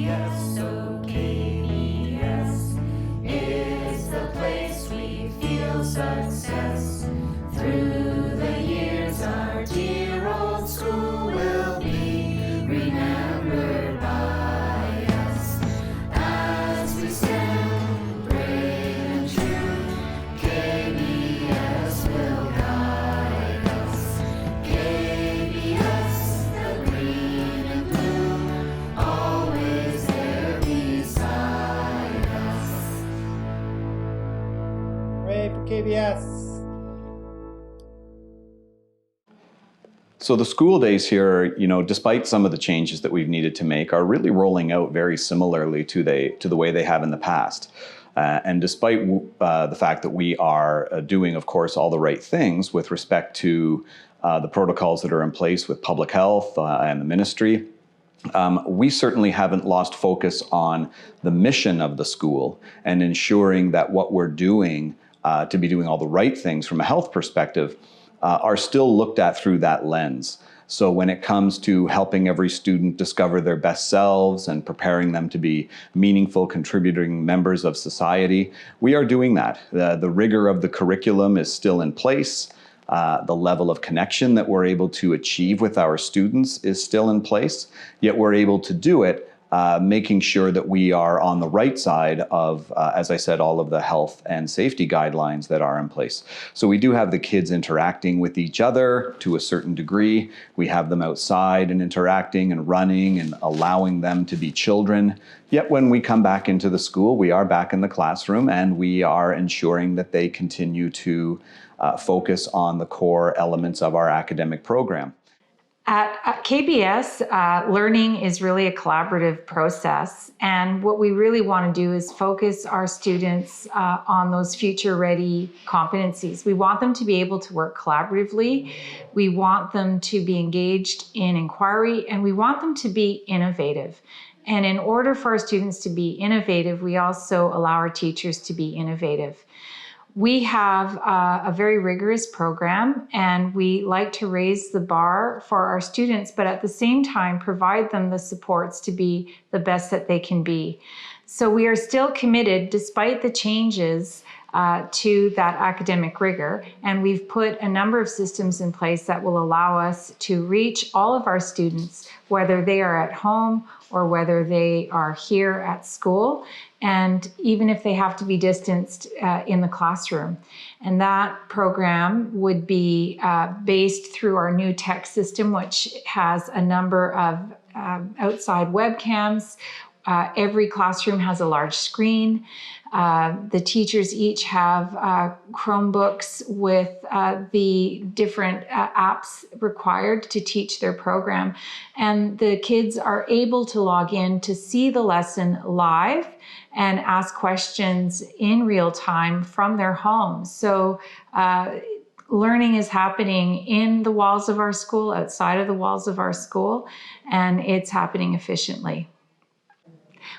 KBS, so KBS is the place we feel success. Through the years, our dear old school will be remembered by us. As we stand brave and true, KBS will guide us. KBS, the green and blue, always there beside us. Hooray for KBS! So the school days here, despite some of the changes that we've needed to make, are really rolling out very similarly to the way they have in the past. And despite the fact that we are doing, of course, all the right things with respect to the protocols that are in place with public health and the ministry, we certainly haven't lost focus on the mission of the school and ensuring that what we're doing to be doing all the right things from a health perspective are still looked at through that lens. So when it comes to helping every student discover their best selves and preparing them to be meaningful, contributing members of society, we are doing that. The rigor of the curriculum is still in place. The level of connection that we're able to achieve with our students is still in place, yet we're able to do it making sure that we are on the right side of, as I said, all of the health and safety guidelines that are in place. So we do have the kids interacting with each other to a certain degree. We have them outside and interacting and running and allowing them to be children. Yet when we come back into the school, we are back in the classroom and we are ensuring that they continue to focus on the core elements of our academic program. At KBS, learning is really a collaborative process, and what we really want to do is focus our students on those future-ready competencies. We want them to be able to work collaboratively, we want them to be engaged in inquiry, and we want them to be innovative. And in order for our students to be innovative, we also allow our teachers to be innovative. We have a very rigorous program, and we like to raise the bar for our students, but at the same time provide them the supports to be the best that they can be. So we are still committed, despite the changes, to that academic rigor, and we've put a number of systems in place that will allow us to reach all of our students, whether they are at home or whether they are here at school, and even if they have to be distanced in the classroom. And that program would be based through our new tech system, which has a number of outside webcams. Every classroom has a large screen. The teachers each have Chromebooks with the different apps required to teach their program. And the kids are able to log in to see the lesson live and ask questions in real time from their homes. So learning is happening in the walls of our school, outside of the walls of our school, and it's happening efficiently.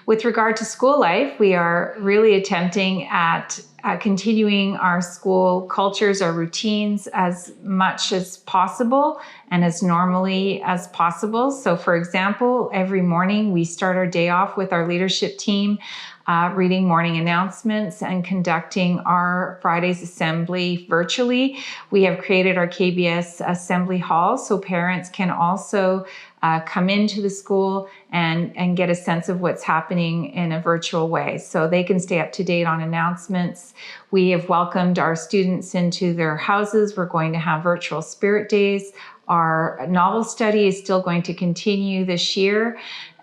With regard to school life, we are really attempting at continuing our school cultures, our routines as much as possible and as normally as possible. So for example, every morning we start our day off with our leadership team reading morning announcements and conducting our Friday's assembly virtually. We have created our KBS assembly hall so parents can also come into the school and get a sense of what's happening in a virtual way. So they can stay up to date on announcements. We have welcomed our students into their houses. We're going to have virtual spirit days. Our novel study is still going to continue this year.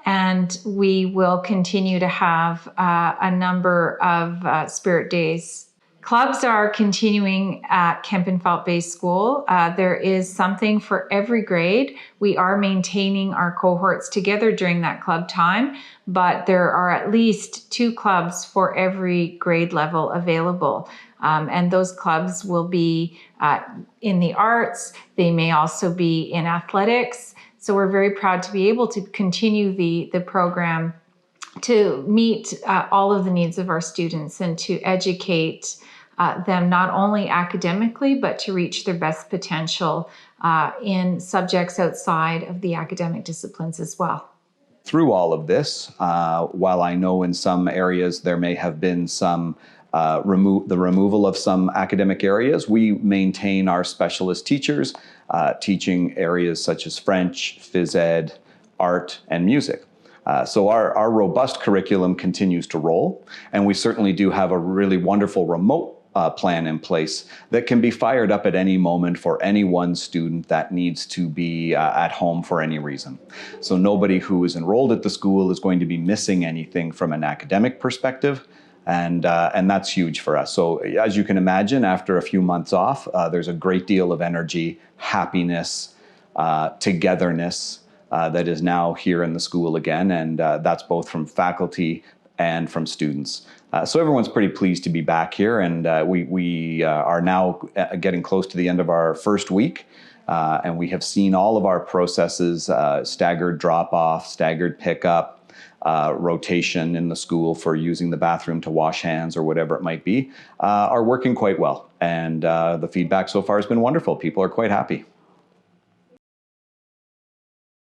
And we will continue to have a number of spirit days. Clubs are continuing at Kempenfelt Bay School. There is something for every grade. We are maintaining our cohorts together during that club time, but there are at least 2 clubs for every grade level available. And those clubs will be in the arts. They may also be in athletics. So we're very proud to be able to continue the program to meet all of the needs of our students and to educate them not only academically, but to reach their best potential in subjects outside of the academic disciplines as well. through all of this, while I know in some areas there may have been some removal of some academic areas, we maintain our specialist teachers teaching areas such as French, phys ed, art, and music. So our robust curriculum continues to roll, and we certainly do have a really wonderful remote plan in place that can be fired up at any moment for any one student that needs to be at home for any reason. So nobody who is enrolled at the school is going to be missing anything from an academic perspective, and that's huge for us. So as you can imagine, after a few months off, there's a great deal of energy, happiness, togetherness that is now here in the school again, and that's both from faculty and from students. So everyone's pretty pleased to be back here, and we are now getting close to the end of our first week, and we have seen all of our processes, staggered drop-off, staggered pickup, rotation in the school for using the bathroom to wash hands or whatever it might be, are working quite well. And the feedback so far has been wonderful. People are quite happy.